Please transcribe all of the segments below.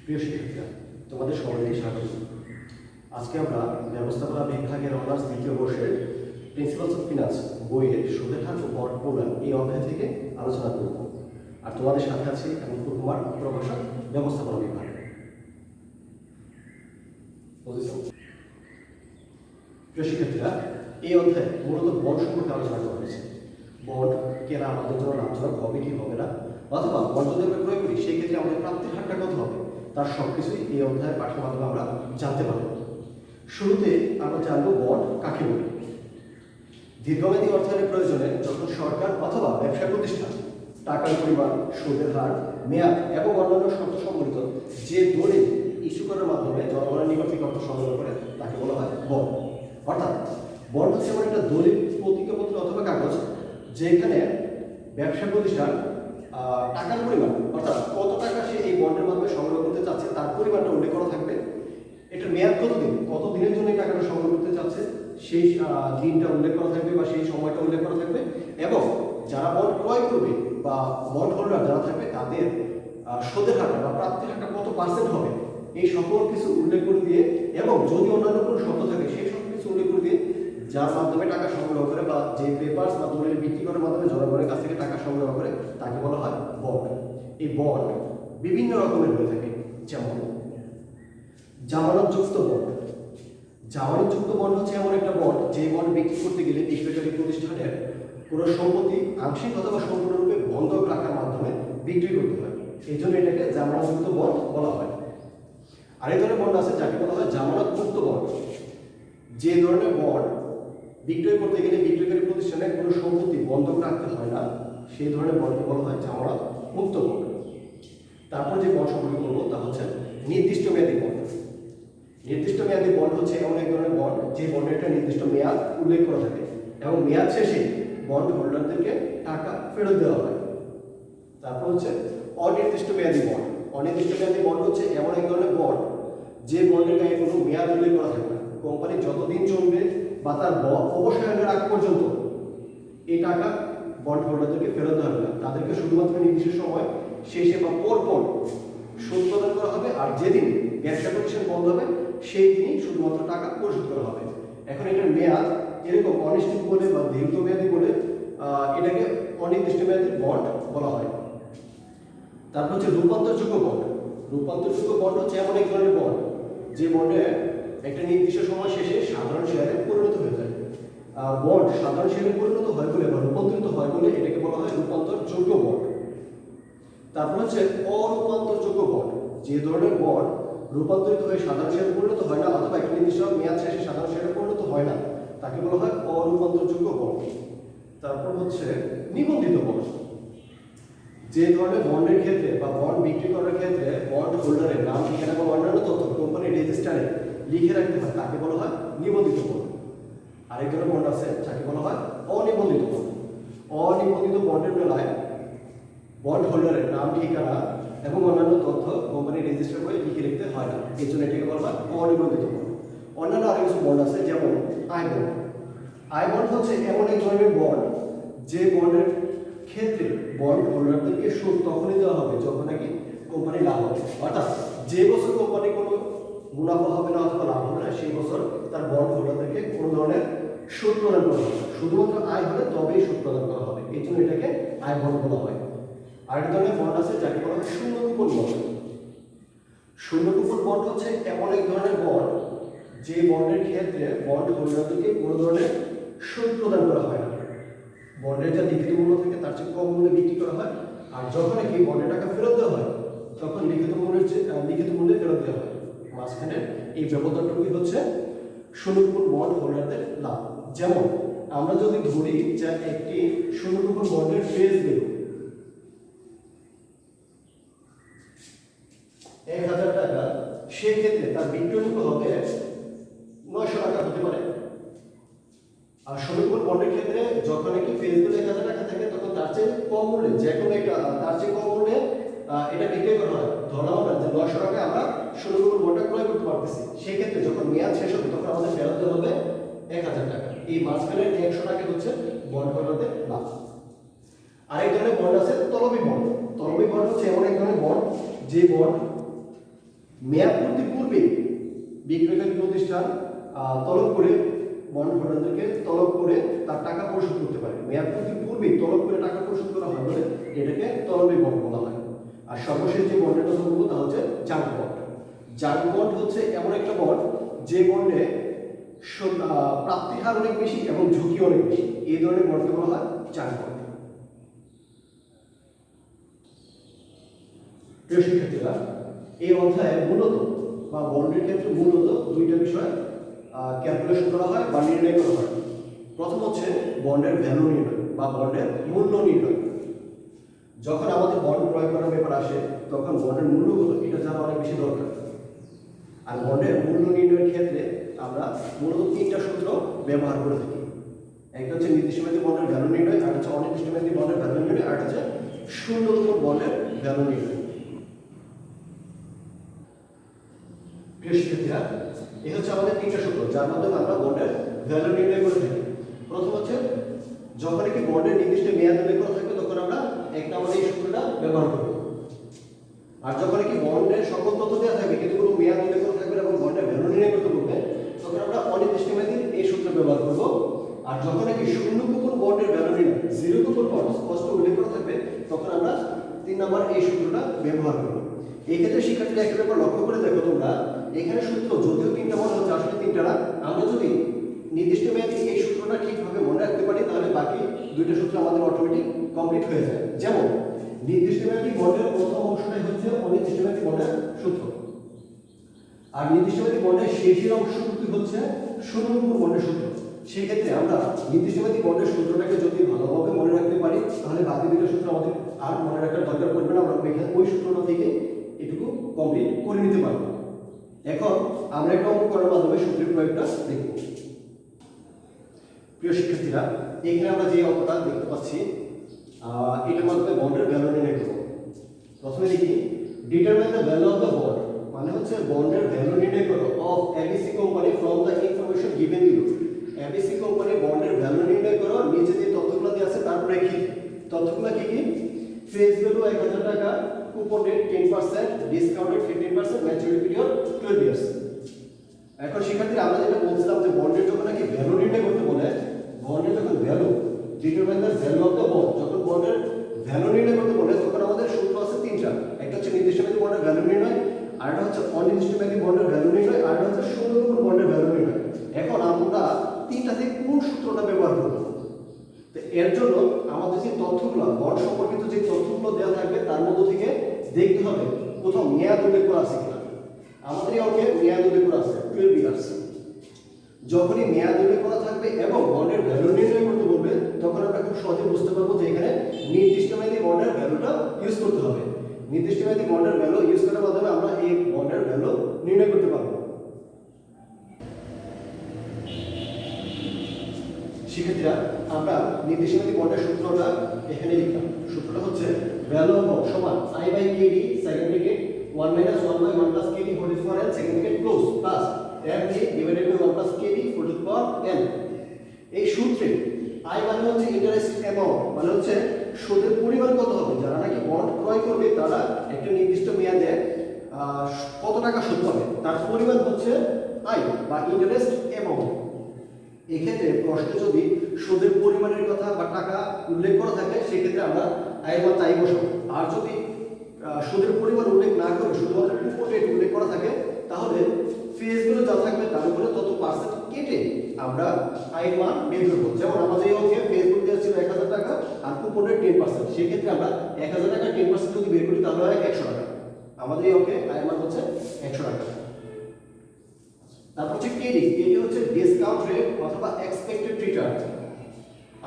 প্রিয় শিক্ষার্থীরা, তোমাদের সবাইকে স্বাগত। আজকে আমরা ব্যবস্থাপনা বিভাগের অনার্স দ্বিতীয় বর্ষের প্রিন্সিপালস অফ ফিনান্স বইয়ের সুদের হার ও বন্ড প্রোগ্রাম এই অধ্যায় থেকে আলোচনা করব। আর তোমাদের সাথে আছে আমি কুমার, প্রভাষক, ব্যবস্থাপনা বিভাগ। প্রিয় শিক্ষার্থীরা, এই অধ্যায়ে মূলত বন্ড সম্পর্কে আলোচনা করা হয়েছে। বন্ড কেনা আমাদের জন্য লাভজনক হবে কি হবে না, অথবা বন্ড যদি আমরা ক্রয় করি সেই ক্ষেত্রে আমাদের প্রাপ্তির হারটা কত হবে, তার সবকিছুই এই অধ্যায়ের পাঠের মাধ্যমে আমরা জানতে পারব। শুরুতে আমরা জানবো বন্ড কাকে বলে। দীর্ঘমেয়াদী অর্থায়নের প্রয়োজনে যখন সরকার অথবা ব্যবসা প্রতিষ্ঠান টাকার পরিমাণ, সুদের হার, মেয়াদ এবং অন্যান্য শর্ত সম্বলিত যে দলিল ইস্যু করার মাধ্যমে জনগণের নিকট থেকে অর্থ সংগ্রহ করে তাকে বলা হয় বন্ড। অর্থাৎ বন্ড হচ্ছে এমন একটা দলিল, প্রতিজ্ঞাপত্র অথবা কাগজ যেখানে ব্যবসা প্রতিষ্ঠান টাকার পরিমাণ, অর্থাৎ কত টাকা সে এই বন্ডের মাধ্যমে সংগ্রহ করতে চাচ্ছে তার পরিমাণটা উল্লেখ করা থাকবে। এটা মেয়াদ কতদিন, কত দিনের জন্য এই টাকাটা সংগ্রহ করতে চাচ্ছে সেই দিনটা উল্লেখ করা থাকবে বা সেই সময়টা উল্লেখ করা থাকবে, এবং যারা বন্ড ক্রয় করবে বা বন্ড হোল্ডার যারা থাকবে তাদের সুদের হারটা বা প্রাপ্তির হারটা কত পার্সেন্ট হবে এই সকল কিছু উল্লেখ করে দিয়ে, এবং যদি অন্যান্য কোনো শর্ত থাকে সেই সকল কিছু উল্লেখ করে দিয়ে যার মাধ্যমে টাকা সংগ্রহ করে বা যে পেপারস বা দলিল বিক্রি করার মাধ্যমে জনগণের কাছ থেকে টাকা সংগ্রহ করে তাকে বলা হয় বন্ড। এই বন্ড বিভিন্ন রকমের হয়ে থাকে, যেমন জামানতযুক্ত বন্ড। জামানতযুক্ত বন্ড হচ্ছে এমন একটা বন্ড যে বন্ড বিক্রি করতে গেলে বেসরকারি প্রতিষ্ঠানের কোনো সম্পত্তি আংশিক অথবা সম্পূর্ণরূপে বন্ধক রাখার মাধ্যমে বিক্রি করতে হয়, এই জন্য এটাকে জামানতযুক্ত বন্ড বলা হয়। আরেক ধরনের বন্ড আছে যাকে বলা হয় জামানতমুক্ত বন্ড। যে ধরনের বন্ড বিক্রয় করতে গেলে বিক্রয়কারী প্রতিষ্ঠানে কোনো সম্পত্তি বন্ধক রাখতে হয় না সেই ধরনের বন্ডকে বলা হয় জামানত মুক্ত বন্ড। তারপর যে বন্ড সম্পর্কে বলবো তা হচ্ছে নির্দিষ্ট মেয়াদী বন্ড। নির্দিষ্ট মেয়াদী বন্ড হচ্ছে এমন এক ধরনের বন্ড যে বন্ডের একটা নির্দিষ্ট মেয়াদ উল্লেখ করা থাকে এবং মেয়াদ শেষে বন্ড হোল্ডারদেরকে টাকা ফেরত দেওয়া হয়। তারপর হচ্ছে অনির্দিষ্ট মেয়াদী বন্ড। অনির্দিষ্ট মেয়াদী বন্ড হচ্ছে এমন এক ধরনের বন্ড যে বন্ডের গায়ে কোনো মেয়াদ উল্লেখ করা থাকে না। কোম্পানি যতদিন চলবে বা তার অবসায়নের আগ পর্যন্ত এই টাকা বন্ড হোল্ডারদেরকে ফেরত দেওয়া হবে না, তাদেরকে শুধুমাত্র নির্দিষ্ট সময় শেষে বা পরপর সুদ প্রদান করা হবে, আর যেদিন ব্যবসা প্রতিষ্ঠান বন্ধ হবে সেই দিনই শুধুমাত্র টাকা পরিশোধ করা হবে। এখন এটার মেয়াদ এরকম অনিশ্চিত বলে বা দীর্ঘমেয়াদী বলে এটাকে অনির্দিষ্ট মেয়াদী বন্ড বলা হয়। তারপর হচ্ছে রূপান্তরযোগ্য বন্ড। রূপান্তরযোগ্য বন্ড হচ্ছে এমন এক ধরনের বন্ড যে বন্ডে একটা নির্দিষ্ট সময় শেষে সাধারণ শেয়ারে পরিণত হয়ে যায়। বন্ড সাধারণ শেয়ারে পরিণত হয় বলে বা রূপান্তরিত হয় বলে এটাকে বলা হয় রূপান্তরযোগ্য বন্ড। তারপর হচ্ছে অরূপান্তরযোগ্য বন্ড। যে ধরনের বন্ড রূপান্তরিত হয়ে সাধারণ শেয়ারে পরিণত হয় না অথবা একটা নির্দিষ্ট মেয়াদ শেষে সাধারণ শেয়ারে পরিণত হয় না তাকে বলা হয় অরূপান্তরযোগ্য বন্ড। তারপর হচ্ছে নিবন্ধিত বন্ড। যে ধরনের বন্ডের ক্ষেত্রে বা বন্ড বিক্রি করার ক্ষেত্রে বন্ড হোল্ডারের নাম, ঠিকানা এবং অন্যান্য তথ্য কোম্পানির রেজিস্টারে লিখে রাখতে হয় তাকে বলা হয় নিবন্ধিত বন্ড। আরেক ধরনের বন্ড আছে যাকে বলা হয় অনিবন্ধিত বন্ড। অনিবন্ধিত বন্ডের বেলায় বন্ড হোল্ডারের নাম, ঠিকানা এবং অন্যান্য তথ্য কোম্পানির রেজিস্টার করে লিখে রাখতে হয় না, এই জন্য এটাকে বলা হয় অনিবন্ধিত বন্ড। অন্যান্য আরো কিছু বন্ড আছে, যেমন আয় বন্ড। আয় বন্ড হচ্ছে এমন এক ধরনের বন্ড যে বন্ডের ক্ষেত্রে বন্ড হোল্ডারদেরকে সুদ তখনই দেওয়া হবে যখন নাকি কোম্পানি লাভ হবে, অর্থাৎ যে বছর কোম্পানি কোনো মুনাফা হবে না অথবা লাভ হবে না সেই বছর তার বন্ড হোল্ডারদেরকে কোনো ধরনের সুদ প্রদান করা হবে, শুধুমাত্র আয় হলে তবেই সুদ প্রদান করা হবে, এই জন্য এটাকে আয় বন্ড বলা হয়। আরেক ধরনের বন্ড আছে যাকে বলা হয় শূন্য কুপন বন্ড। শূন্য কুপন বন্ড হচ্ছে এমন এক ধরনের বন্ড যে বন্ডের ক্ষেত্রে বন্ড হোল্ডারদেরকে কোনো ধরনের সুদ প্রদান করা হয় না, বন্ডের যা লিখিত মূল্য থাকে তার চেয়ে কম মূল্যে বিক্রি করা হয়, আর যখন নাকি বন্ডের টাকা ফেরত দেওয়া হয় তখন লিখিত মূল্যে ফেরত দেওয়া হয়। মাঝখানে এই ব্যবধানটুকুই হচ্ছে শূন্য কুপন বন্ড হোল্ডারদের লাভ। যেমন আমরা যদি ধরি যে একটি শূন্য কুপন বন্ডের ফেস ভ্যালু 1000 টাকা, সেক্ষেত্রে তার বিক্রয় মূল্য হবে 900 টাকা হতে পারে। আর সমীকরণ বন্ডের ক্ষেত্রে যখন নাকি ফেস ভ্যালু 1000 টাকা থাকে তখন তার চেয়ে কম মূল্যে যে কোনো একটা তার চেয়ে কম মূল্যে এটা বিক্রয় করা হয়। ধরা আমরা যে 900 টাকা আমরা সমীকরণ বন্ডটা ক্রয় করতে পারতেছি, সেই ক্ষেত্রে যখন মেয়াদ শেষ হবে তখন আমাদের ফেরত দিতে হবে 1000 টাকা। এই মাঝখানে 100 টাকা হচ্ছে বন্ড হোল্ডারদের লাভ। আরেক ধরনের বন্ড আছে তলবি বন্ড। তলবি বন্ড হচ্ছে এমন এক ধরনের বন্ড যে বন্ড মেয়াদ পূর্তির পূর্বে বিক্রয়কারী প্রতিষ্ঠান তলব করে বন্ড হোল্ডারদেরকে তলব করে তার টাকা পরিশোধ করতে পারে। মেয়াদ পূর্তির পূর্বে তলব করে টাকা পরিশোধ করা হয় বলে এটাকে তলবি বন্ড বলা হয়। আর সর্বশেষ যে বন্ডের কথা বলবো তা হচ্ছে জাঙ্ক বন্ড। জাঙ্ক বন্ড হচ্ছে এমন একটা বন্ড যে বন্ডে প্রাপ্তির হার অনেক বেশি এবং ঝুঁকি অনেক বেশি, এই ধরনের বন্ডকে বলা হয় জাঙ্ক বন্ড। প্রিয় শিক্ষার্থীরা, এই অধ্যায়ে মূলত বা বন্ডের ক্ষেত্রে মূলত দুইটা বিষয় ক্যালকুলেশন করা হয় বা নির্ণয় করা হয়। প্রথম হচ্ছে বন্ডের ভ্যালু নির্ণয় বা বন্ডের মূল্য নির্ণয়। যখন আমাদের বন্ড ক্রয় করার ব্যাপার আসে তখন বন্ডের মূল্য কত এটা জানা অনেক বেশি দরকার। আর বন্ডের মূল্য নির্ণয়ের ক্ষেত্রে আমরা মূলত তিনটা সূত্র ব্যবহার করে থাকি। একটা হচ্ছে নির্দিষ্ট মেয়াদী বন্ডের ভ্যালু নির্ণয়, আর হচ্ছে অনির্দিষ্ট মেয়াদী বন্ডের ভ্যালু নির্ণয়, আর হচ্ছে শূন্যতম বন্ডের ভ্যালু নির্ণয়। প্রিয় শিক্ষার্থীরা, এই হচ্ছে আমাদের তিনটা সূত্র যার মাধ্যমে আমরা বন্ডের ভ্যালু নির্ণয় করে থাকি। প্রথম হচ্ছে যখন একটি বন্ডের নির্দিষ্ট মেয়াদ উল্লেখ করা থাকবে তখন আমরা এক নম্বরে এই সূত্রটা ব্যবহার করব। আর যখন একটি বন্ডের সকল তথ্য দেওয়া থাকবে কিন্তু কোনো মেয়াদ উল্লেখ করা থাকবে এবং বন্ডের ভ্যালু নির্ণয় করতে বলবে তখন আমরা অনির্দিষ্ট মেয়াদী এই সূত্র ব্যবহার করব। আর যখন একটি শূন্য কুপন বন্ডের ভ্যালু নির্ণয়, জিরো কুপন বন্ড স্পষ্ট উল্লেখ করা থাকবে তখন আমরা 3 নম্বর এই সূত্রটা ব্যবহার করব। এই ক্ষেত্রে শিক্ষার্থীরা একটা ব্যাপার লক্ষ্য করে দেখো তোমরা, এখানে সূত্র যদিও তিনটা মনে হচ্ছে আসলে তিনটা না। আমরা যদি নির্দিষ্ট মেয়াদে এই সূত্রটা ঠিকভাবে মনে রাখতে পারি তাহলে বাকি দুইটা সূত্র আমাদের অটোমেটিক কমপ্লিট হয়ে যায়। যেমন নির্দিষ্ট মেয়াদী বন্ডের প্রথম অংশটাই হচ্ছে অনির্দিষ্ট মেয়াদী বন্ডের সূত্র, আর নির্দিষ্ট মেয়াদী বন্ডের শেষের অংশটুকু হচ্ছে শূন্যতম বন্ডের সূত্র। সেই ক্ষেত্রে আমরা নির্দিষ্ট মেয়াদী বন্ডের সূত্রটাকে যদি ভালোভাবে মনে রাখতে পারি তাহলে বাকি দুইটা সূত্র আমাদের আর মনে রাখার দরকার পড়বে না। আমরা ওই সূত্রটা থেকে এটুকু কমপ্লিট করে নিতে পারবো। এখন আমরা একটা অঙ্ক করার মাধ্যমে সূত্রের প্রয়োগটা দেখব। প্রিয় শিক্ষার্থীরা, এখানে আমরা যে অঙ্কটা দেখতে পাচ্ছি এটার মাধ্যমে বন্ডের ভ্যালু নির্ণয় করব। প্রথমে লিখি determine the value of the bond, মানে হচ্ছে বন্ডের ভ্যালু নির্ণয় করো of ABC company from the information given below. ABC company বন্ডের ভ্যালু নির্ণয় করো নিচে যে তথ্যগুলো দেওয়া আছে তার প্রেক্ষিতে। তথ্যগুলো কি কি? ফেস ভ্যালু 1000 টাকা, coupon rate 10%, discount rate 15%, maturity period 12 years. এখন শিক্ষার্থীরা আমরা যেটা বলছিলাম যে বন্ডের যখন নাকি ভ্যালু নির্ণয় করতে বলে, বন্ডের যখন value determine the value of the bond, যখন বন্ডের ভ্যালু নির্ণয় করতে বলে তখন আমাদের সূত্র আছে তিনটা। একটা হচ্ছে নির্দিষ্ট মেয়াদী বন্ডের ভ্যালু নির্ণয়, আরেকটা হচ্ছে অনির্দিষ্ট মেয়াদী বন্ডের ভ্যালু নির্ণয়, আরেকটা হচ্ছে শূন্যতম বন্ডের ভ্যালু নির্ণয়। এখন আমরা তিনটা থেকে কোন সূত্রটা ব্যবহার করব? তো এর জন্য আমাদের যে তথ্যগুলো বন্ড সম্পর্কিত যে তথ্যগুলো দেওয়া থাকবে তার মধ্য থেকে দেখতে হবে প্রথম মেয়াদ উল্লেখ করা আছে কিনা। আমাদের এই অঙ্কে মেয়াদ উল্লেখ করা আছে 12 ইয়ার্স। যখনই মেয়াদ উল্লেখ করা থাকবে এবং বন্ডের ভ্যালু নির্ণয় করতে বলবে তখন আমরা খুব সহজে বুঝতে পারবো যে এখানে নির্দিষ্ট মেয়াদী বন্ডের ভ্যালুটা ইউজ করতে হবে। নির্দিষ্ট মেয়াদী বন্ডের ভ্যালু ইউজ করার মাধ্যমে আমরা এই বন্ডের ভ্যালু নির্ণয় করতে পারবো। শিক্ষার্থীরা, আমরা নির্দিষ্ট মেয়াদী বন্ডের সূত্রটা এখানে লিখলাম। সূত্রটা হচ্ছে ভ্যালু অফ বন্ড সমান I by KD second bracket 1 minus 1 by 1 plus KD whole square and second bracket close plus FD divided by 1 plus KD whole square n। এই সূত্রে I মানে হচ্ছে ইন্টারেস্ট অ্যামাউন্ট, মানে হচ্ছে সুদের পরিমাণ কত হবে। যারা নাকি বন্ড ক্রয় করবে তারা একটা নির্দিষ্ট মেয়াদে কত টাকা সুদ পাবে তার পরিমাণ হচ্ছে I বা ইন্টারেস্ট অ্যামাউন্ট। এক্ষেত্রে প্রশ্নে যদি সুদের পরিমাণের কথা বা টাকা উল্লেখ করা থাকে সেক্ষেত্রে আমরা আয় বা তাই বসাবো। আর যদি সুদের পরিমাণ উল্লেখ না করে শুধুমাত্র কুপন রেট উল্লেখ করা থাকে তাহলে ফিজগুলো যা থাকবে তার উপরে তত পার্সেন্ট কেটে আমরা আয়ের মান বের করবো। যেমন আমাদের এই অঙ্কে ফেসবুক দেওয়া ছিল 1000 টাকা আর কুপন রেট 10%, সেক্ষেত্রে আমরা 1000 টাকা 10% যদি বের করি তাহলে হয় 100 টাকা। আমাদের এই অঙ্কে আয়ের মান হচ্ছে 100 টাকা। তারপর হচ্ছে কেডি, কেডি হচ্ছে ডিসকাউন্ট রেট অথবা এক্সপেক্টেড রিটার্ন।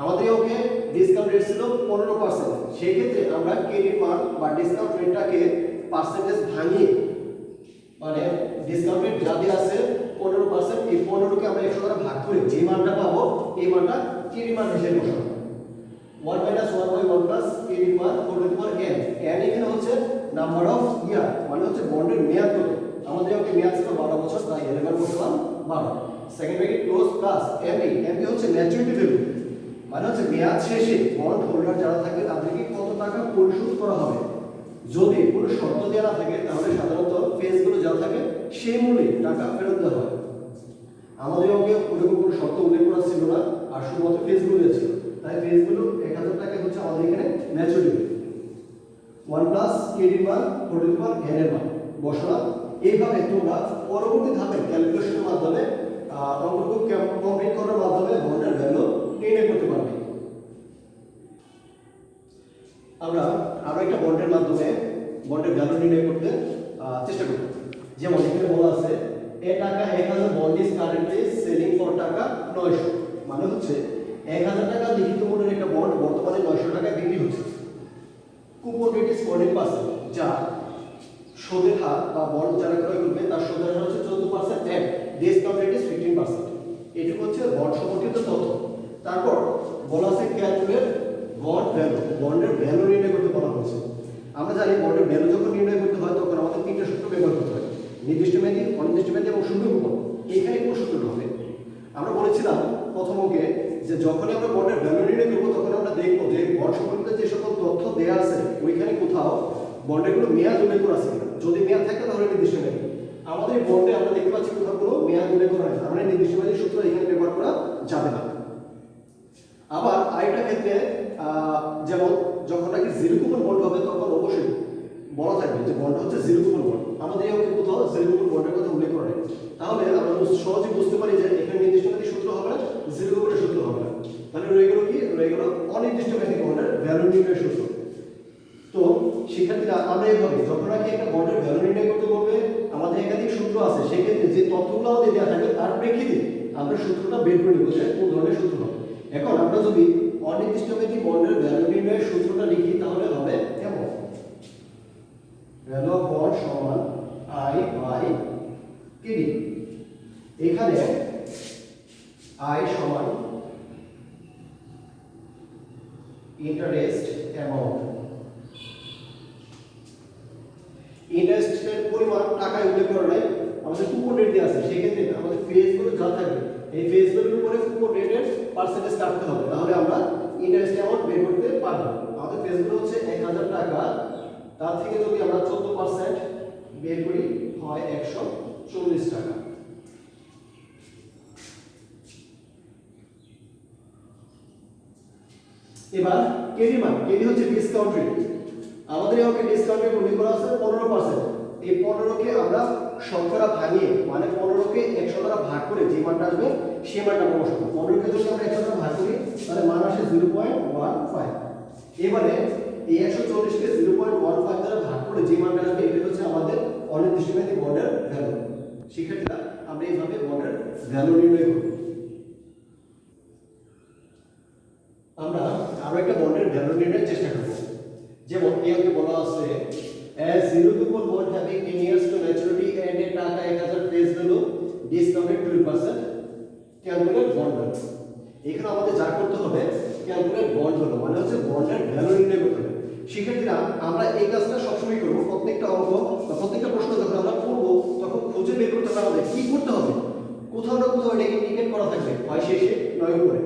আমাদের ওকে ডিসকাউন্ট রেট ছিল 15%, সেই ক্ষেত্রে আমরা কেডির মান বা ডিসকাউন্ট রেটটাকে পার্সেন্টেজ ভাঙিয়ে, মানে ডিসকাউন্ট রেট যাদের আছে 15%, এই 15 কে আমরা 100 দ্বারা ভাগ করে যে মানটা পাবো এই মানটা কেডি মান হিসেবে বসাবো। 1 minus 1 by 1 plus কেডি মান whole power n। n এখানে হচ্ছে নাম্বার অফ ইয়ার, মানে হচ্ছে বন্ডের মেয়াদ কত। আমাদের ওকে মেয়াদ ছিল 12 বছর, তাই এর মান বসালাম 12। Second bracket close plus MB, MB হচ্ছে ম্যাচুরিটি ভ্যালু, মানে হচ্ছে মেয়াদ শেষে বন্ড হোল্ডার যারা থাকবে তাদেরকে কত টাকা পরিশোধ করা হবে। যদি কোনো শর্ত দেওয়া না থাকে তাহলে সাধারণত ফেজগুলো যা থাকে সেই মূল্যে টাকা ফেরত দেওয়া হয়। আমাদের অঙ্কে ওরকম কোনো শর্ত উল্লেখ করা ছিল না, আর শুধুমাত্র ফেজগুলো ছিল। তাই ফেজগুলো 1000 টাকা হচ্ছে আমাদের এখানে ম্যাচুরিটি। 1 প্লাস কেডির মান হোটেল মান এন এর মান বসালাম। এইভাবে তোমরা পরবর্তী ধাপে ক্যালকুলেশনের মাধ্যমে অঙ্কটুকু কমপ্লিট করার মাধ্যমে বন্ডের ভ্যালু নির্ণয় করতে পারবে। আমরা আরো একটা বন্ডের মাধ্যমে বন্ডের ভ্যালু নির্ণয় করতে চেষ্টা করব। যেমন এখানে বলা আছে এ টাকা 1000 bond is currently selling for টাকা 900, মানে হচ্ছে 1000 টাকা লিখিত মূল্যের একটা বন্ড বর্তমানে 900 টাকায় বিক্রি হচ্ছে। কুপন রেট ইজ 14%, যা সুদের হার বা বন্ড যারা ক্রয় করবে তার সুদের হার হচ্ছে 14% এন্ড ডিসকাউন্ট রেট ইজ 15%। এটুকু হচ্ছে বন্ড সম্পর্কিত তথ্য। তারপর বলা আছে ক্যালকুলেট বন্ড ভ্যালু, বন্ডের ভ্যালু নির্ণয় করতে বলা হচ্ছে। আমরা জানি বন্ডের ভ্যালু যখন নির্ণয় করতে হয় তখন আমাদের তিনটা সূত্র ব্যবহার করতে হয়, নির্দিষ্ট মেয়াদি, অনির্দিষ্ট মেয়াদি এবং শূন্য কুপন। এখানে কোন সূত্রটা হবে? আমরা বলেছিলাম প্রথম অঙ্কে যে যখনই আমরা বন্ডের ভ্যালু নির্ণয় করব তখন আমরা দেখব যে বন্ড সম্পর্কিত যে সকল তথ্য দেয়া আছে ওইখানে কোথাও বন্ডের কোনো মেয়াদ উল্লেখ করা আছে কিনা। যদি মেয়াদ থাকে তাহলে নির্দিষ্ট মেয়াদি। আমাদের বন্ডে আমরা দেখতে পাচ্ছি কোথাও কোনো মেয়াদ উল্লেখ করা আছে, আমরা নির্দিষ্ট মেয়াদি সূত্র এখানে ব্যবহার করা যাবে না। আবার আরেকটা ক্ষেত্রে যেমন যখন নাকি জিরো কুপন বন্ড হবে তখন অবশ্যই বলা থাকবে যে বন্ড হচ্ছে জিরো কুপন বন্ড। আমাদের এই অঙ্কে কোথাও জিরো কুপন বন্ডের কথা উল্লেখ করা নেই। তাহলে আমরা সহজে বুঝতে পারি যে এখানে নির্দিষ্ট মেয়াদি সূত্র হবে না, জিরো কুপনের সূত্র হবে না। তাহলে রয়ে গেল কি? রয়ে গেল অনির্দিষ্ট মেয়াদি বন্ডের ভ্যালু নির্ণয়ের সূত্র। তো শিক্ষার্থীরা আমরা এইভাবে যখন নাকি একটা বন্ডের ভ্যালু নির্ণয় করতে বলবে আমাদের একাধিক সূত্র আছে, সেক্ষেত্রে যে তথ্যগুলো আমাদের দেওয়া থাকবে তার প্রেক্ষিতে আমরা সূত্রটা বের করে নেব যে কোন ধরনের সূত্র হবে। এখন আমরা যদি অনির্দিষ্ট মেয়াদি বন্ডের ভ্যালু নির্ণয়ের সূত্রটা লিখি তাহলে হবে এমন: ভ্যালু অফ বন্ড সমান আই বাই কেডি। এখানে আই সমান ইন্টারেস্ট অ্যামাউন্ট, ইন্টারেস্টের পরিমাণ টাকায় উল্লেখ করা নাই, আমাদের কুপন রেট দেওয়া আছে। সেক্ষেত্রে আমাদের ফেজগুলো যা থাকবে এই ফেজগুলোর উপরে কুপন রেটের পার্সেন্টেজ কাটতে হবে, তাহলে আমরা ইন্টারেস্ট অ্যামাউন্ট বের করতে পারবো। আমাদের ফেজগুলো হচ্ছে 1000 টাকা, তার থেকে যদি আমরা 14% বের করি হয় 140 টাকা। এবার কেডি মান, কেডি হচ্ছে ডিসকাউন্ট রেট। আমাদের এখানে ডিসকাউন্ট রেট উল্লেখ করা আছে 15%। এই 15 কে আমরা শতকরা ভাঙিয়ে মানে 15 কে 100 দ্বারা ভাগ করে যে মানটা আসবে সেই মানটা আমরা বসাবো। 15 কে যদি আমরা 100 দ্বারা ভাগ করি তাহলে মান আসে 0.15। এবারে এই 140 কে 0.15 দ্বারা ভাগ করে যে মানটা আসবে এটা হচ্ছে আমাদের অনির্দিষ্ট মেয়াদি বন্ডের ভ্যালু। শিক্ষার্থীরা আমরা এইভাবে বন্ডের ভ্যালু নির্ণয় করব। আমরা আরো একটা বন্ডের ভ্যালু নির্ণয়ের চেষ্টা করব। যেমন এই অঙ্কে বলা আছে as zero coupon bond having 10 years to maturity and a টাকা 1000 face value discounted 12%, calculate bond value। এখানে আমাদের যা করতে হবে calculate bond value মানে হচ্ছে বন্ডের ভ্যালু নির্ণয় করতে হবে। শিক্ষার্থীরা আমরা এই কাজটা সবসময় করব। প্রত্যেকটা অঙ্ক বা প্রত্যেকটা প্রশ্ন যখন আমরা পড়ব তখন খুঁজে বের করতে হবে আমাদের কি করতে হবে। কোথাও না কোথাও এটা ইন্ডিকেট করা থাকবে, হয় শেষে নয় উপরে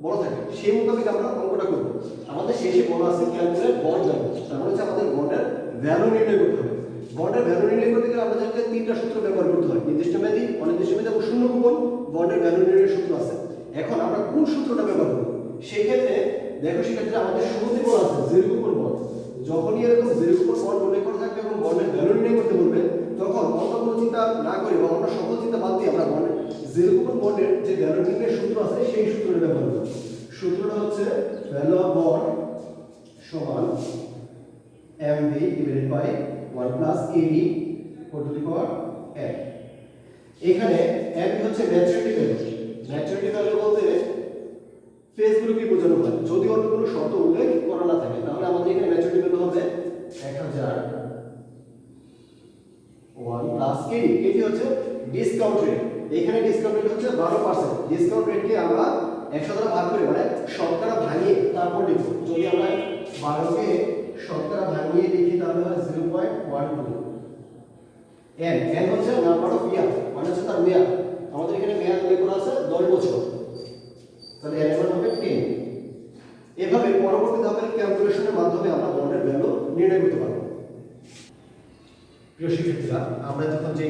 বলা থাকে, সেই মোতাবেক আমরা অঙ্কটা করব। আমাদের শেষে বলা আছে ক্যালকুলেট বন্ড ভ্যালু, তার মানে হচ্ছে আমাদের বন্ডের ভ্যালু নির্ণয় করতে হবে। বন্ডের ভ্যালু নির্ণয় করতে গেলে আমাদের তিনটা সূত্র ব্যবহার করতে হয়, নির্দিষ্ট মেয়াদি, অনির্দিষ্ট মেয়াদি এবং শূন্য কুপন বন্ডের ভ্যালু নির্ণয়ের সূত্র আছে। এখন আমরা কোন সূত্রটা ব্যবহার করব? সেই ক্ষেত্রে দেখো সেক্ষেত্রে আমাদের শুরুতে বলা আছে জিরো কুপন বন্ড। যখনই এরকম জিরো কুপন বন্ড উল্লেখ করা থাকবে এবং বন্ডের ভ্যালু নির্ণয় করতে বলবে তখন অন্য কোনো চিন্তা না করে বা অন্য সকল চিন্তা বাদ দিয়ে আমরা বন্ডের জিরো কুপন বন্ডের যে ভ্যালু নির্ণয়ের সূত্র আছে সেই সূত্রটা ব্যবহার করব। সূত্রটা হচ্ছে ভ্যালু অফ বন্ড সমান MV divided by 1 plus KD whole to the power n। এখানে MV হচ্ছে ম্যাচুরিটি ভ্যালু। ম্যাচুরিটি ভ্যালু বলতে ফেজগুলোকে বোঝানো হয়। যদি অন্য কোনো শর্ত উল্লেখ করা না থাকে তাহলে আমাদের এখানে ম্যাচুরিটি ভ্যালু হবে 1000 1 plus KD। KD হচ্ছে ডিসকাউন্ট রেট। এখানে ডিসকাউন্ট রেট হচ্ছে 12%। ডিসকাউন্ট রেটকে আমরা 100 দ্বারা ভাগ করে মানে শতকরা ভাঙিয়ে তারপর লিখব। যদি আমরা 12 কে শতকরা ভাঙিয়ে লিখি তাহলে হয় 0.12। n হচ্ছে নাম্বার অফ ইয়ার মানে হচ্ছে তার মেয়াদ। আমাদের এখানে মেয়াদ উল্লেখ করা আছে 10 বছর, তাহলে n এর হবে 10। এভাবে পরবর্তী ধাপের ক্যালকুলেশনের মাধ্যমে আমরা বন্ডের ভ্যালু নির্ণয় করতে পারব। প্রিয় শিক্ষার্থীরা, আমরা যখন যে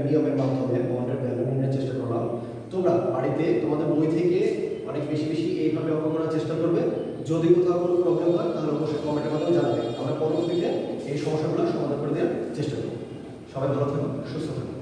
নিয়মের মাধ্যমে বন্ডের ভ্যালু নির্ণয়ের চেষ্টা করলাম, তোমরা বাড়িতে তোমাদের বই থেকে অনেক বেশি বেশি এইভাবে অঙ্ক করার চেষ্টা করবে। যদি কোথাও কোনো প্রবলেম হয় তাহলে অবশ্যই কমেন্টের মাধ্যমে জানাবে। আমরা পরবর্তীতে এই সমস্যাগুলো সমাধান করে দেওয়ার চেষ্টা করব। সবাই ভালো থাকুন, সুস্থ থাকুন।